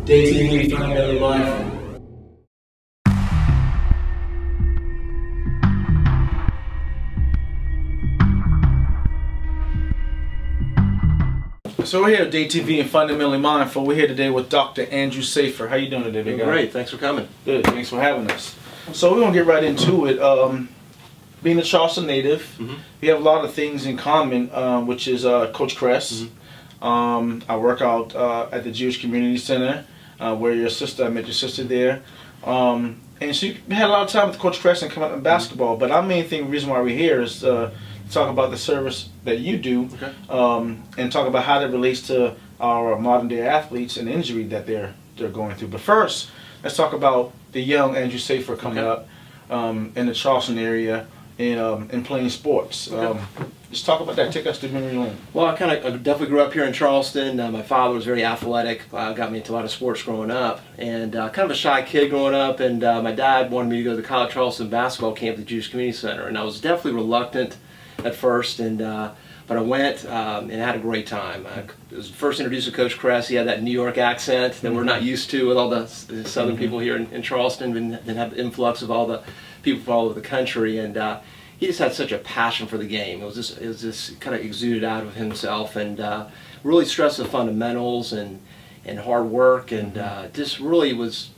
Day TV fundamentally mindful. So we're here at Day TV and Fundamentally Mindful. We're here today with Dr. Andrew Saffer. How you doing today, big guy? Great, thanks for coming. Good, thanks for having us. So we're gonna get right into it. Being a Charleston native, we have a lot of things in common, which is Coach Kress. I work out at the Jewish Community Center, where I met your sister there. And she had a lot of time with Coach Kress and come out in basketball. But our main reason why we're here is talk about the service that you do, and talk about how that relates to our modern day athletes and injury that they're going through. But first, let's talk about the young Andrew Saffer coming up in the Charleston area and playing sports. Just talk about that. Take us to memory lane. Well, I definitely grew up here in Charleston. My father was very athletic, got me into a lot of sports growing up, and kind of a shy kid growing up. And my dad wanted me to go to the College of Charleston basketball camp at the Jewish Community Center, and I was definitely reluctant at first, but I went and had a great time. I was first introduced to Coach Kress. He had that New York accent that we're not used to with all the southern people here in Charleston, and have the influx of all the people from all over the country. And he just had such a passion for the game. It was just kind of exuded out of himself, and really stressed the fundamentals and hard work, and just really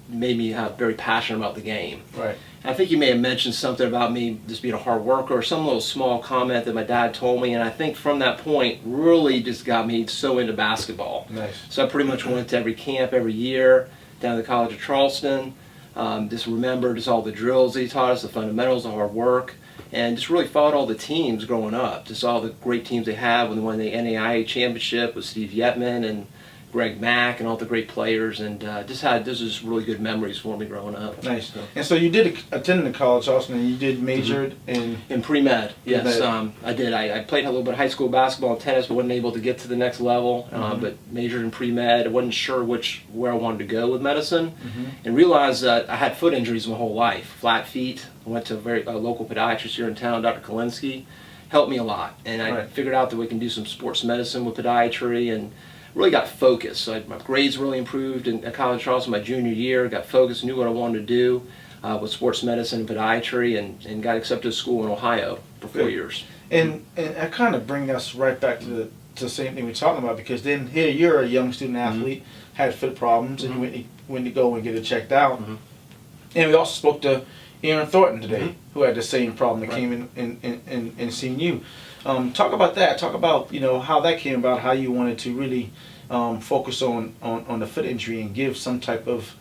made me very passionate about the game. Right. I think you may have mentioned something about me just being a hard worker, or some little small comment that my dad told me, and I think from that point really just got me so into basketball. Nice. So I pretty much went to every camp every year down to the College of Charleston. Just remembered just all the drills that he taught us, the fundamentals, the hard work, and just really followed all the teams growing up. Just all the great teams they had when they won the NAIA championship with Steve Yetman and Greg Mack and all the great players, and this is really good memories for me growing up. Nice. And so you did attend the College of Charleston, and you did majored in pre-med. Yes, I did. I played a little bit of high school basketball and tennis, but wasn't able to get to the next level. But majored in pre-med. I wasn't sure where I wanted to go with medicine, and realized that I had foot injuries my whole life, flat feet. I went to a local podiatrist here in town, Dr. Kalinsky, helped me a lot, and I figured out that we can do some sports medicine with podiatry, and really got focused. So my grades really improved at College of Charleston my junior year. Got focused, knew what I wanted to do with sports medicine and podiatry, and got accepted to school in Ohio for 4 years. And I kind of bring us right back to the same thing we're talking about, because then here you're a young student athlete, had foot problems, and you went to go and get it checked out. And we also spoke to Aaron Thornton today, who had the same problem that came in and seen you. Talk about that. Talk about how that came about, how you wanted to really focus on the foot injury and give some type of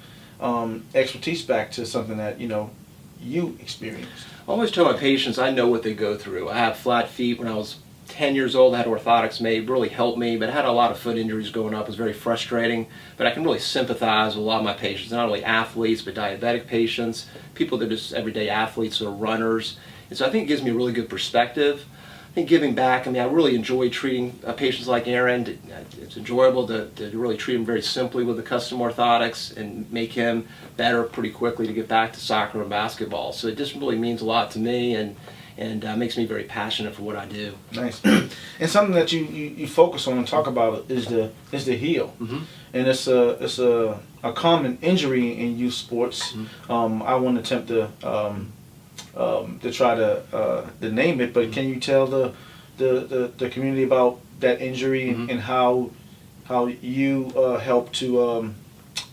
expertise back to something that you experienced. I always tell my patients I know what they go through. I have flat feet. When I was 10 years old, I had orthotics made, really helped me, but I had a lot of foot injuries growing up. It was very frustrating, but I can really sympathize with a lot of my patients, not only athletes, but diabetic patients, people that are just everyday athletes or runners. And so I think it gives me a really good perspective. I think giving back, I really enjoy treating patients like Aaron. It's enjoyable to really treat him very simply with the custom orthotics and make him better pretty quickly to get back to soccer and basketball. So it just really means a lot to me, and makes me very passionate for what I do. Nice. And something that you focus on and talk about is the heel. And it's a common injury in youth sports. I won't attempt to try to name it, but can you tell the community about that injury and how you help to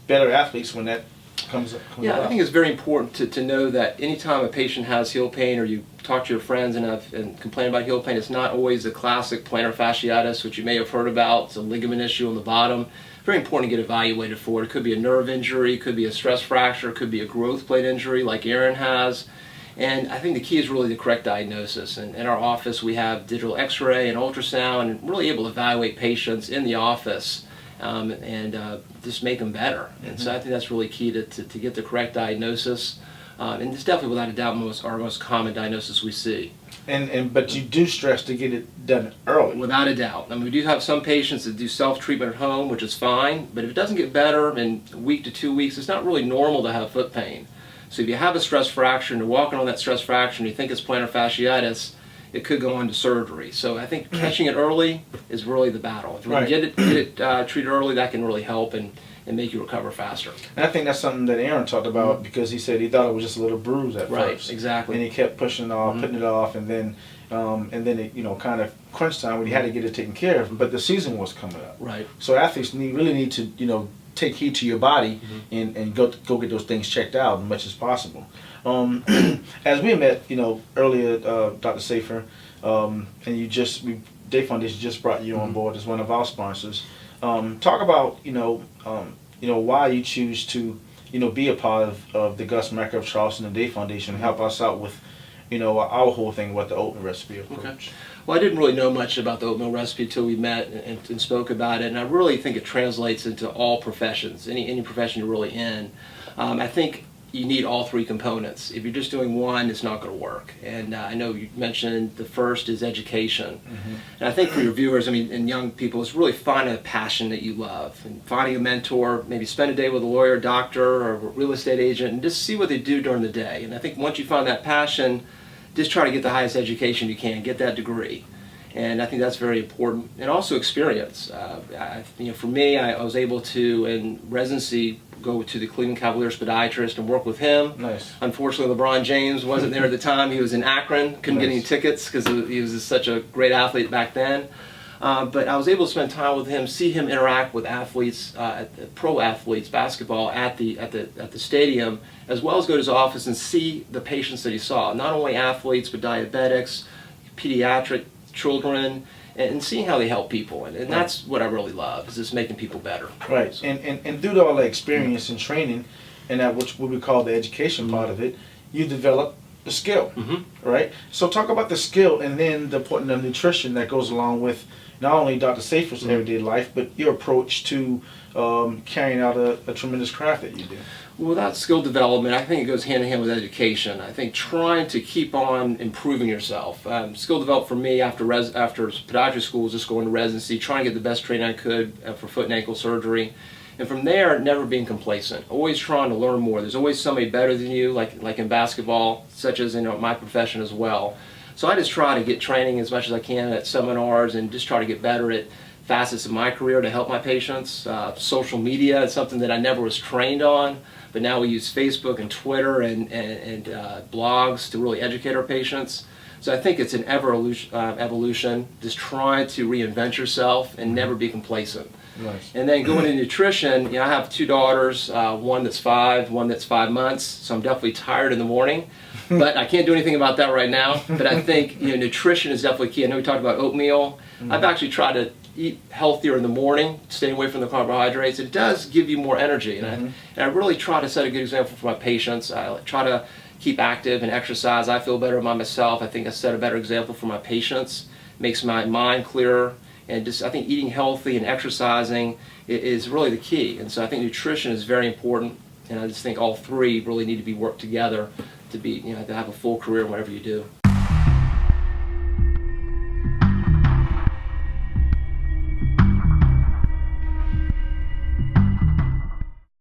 better athletes when that comes about? I think it's very important to know that anytime a patient has heel pain, or you talk to your friends and complain about heel pain, it's not always the classic plantar fasciitis, which you may have heard about. It's a ligament issue on the bottom. Very important to get evaluated for it. It could be a nerve injury, it could be a stress fracture, it could be a growth plate injury like Aaron has. And I think the key is really the correct diagnosis. And in our office, we have digital x-ray and ultrasound, and really able to evaluate patients in the office and just make them better. And so I think that's really key to get the correct diagnosis. And it's definitely, without a doubt, our most common diagnosis we see. But you do stress to get it done early. Without a doubt. We do have some patients that do self-treatment at home, which is fine. But if it doesn't get better in a week to 2 weeks, it's not really normal to have foot pain. So if you have a stress fracture and you're walking on that stress fracture and you think it's plantar fasciitis, it could go into surgery. So I think catching it early is really the battle. If you can get it treated early, that can really help and and make you recover faster. And I think that's something that Aaron talked about because he said he thought it was just a little bruise at first. Exactly. And he kept pushing it off, putting it off, and then it, kind of crunch time when he had to get it taken care of. But the season was coming up. Right. So athletes really need to, take heed to your body and go get those things checked out as much as possible. As we met, earlier, Dr. Saffer, and Day Foundation just brought you on board as one of our sponsors. Talk about, why you choose to, be a part of the Gus Macker of Charleston and Day Foundation and help us out with, our whole thing with the oatmeal recipe approach. Okay. Well, I didn't really know much about the oatmeal recipe until we met and spoke about it, and I really think it translates into all professions, any profession you're really in. I think you need all three components. If you're just doing one, it's not going to work. And I know you mentioned the first is education. And I think for your viewers, and young people, it's really finding a passion that you love and finding a mentor, maybe spend a day with a lawyer, doctor, or a real estate agent, and just see what they do during the day. And I think once you find that passion, just try to get the highest education you can, get that degree. And I think that's very important. And also experience. For me, I was able to, in residency, go to the Cleveland Cavaliers podiatrist and work with him. Nice. Unfortunately, LeBron James wasn't there at the time. He was in Akron, couldn't get any tickets because he was such a great athlete back then. But I was able to spend time with him, see him interact with athletes, pro athletes, basketball at the stadium, as well as go to his office and see the patients that he saw. Not only athletes, but diabetics, pediatric children, and seeing how they help people. And that's what I really love, is just making people better. Right. So. And due to all the experience and training, and that what we call the education part of it, you develop the skill, right? So talk about the skill and then the important of nutrition that goes along with not only Dr. Saffer's everyday life, but your approach to carrying out a tremendous craft that you do. Well, without skill development, I think it goes hand in hand with education. I think trying to keep on improving yourself. Skill development for me after podiatry school was just going to residency, trying to get the best training I could for foot and ankle surgery. And from there, never being complacent, always trying to learn more. There's always somebody better than you, like in basketball, such as in my profession as well. So I just try to get training as much as I can at seminars and just try to get better at facets of my career to help my patients. Social media is something that I never was trained on, but now we use Facebook and Twitter and blogs to really educate our patients. So I think it's an evolution, just trying to reinvent yourself and never be complacent. Nice. And then going into nutrition, I have two daughters, one that's 5, one that's 5 months, so I'm definitely tired in the morning, but I can't do anything about that right now. But I think nutrition is definitely key. I know we talked about oatmeal. I've actually tried to eat healthier in the morning, staying away from the carbohydrates. It does give you more energy, and I really try to set a good example for my patients. I try to keep active and exercise. I feel better about myself. I think I set a better example for my patients. Makes my mind clearer. And just, I think eating healthy and exercising is really the key. And so I think nutrition is very important. And I just think all three really need to be worked together to be, to have a full career in whatever you do.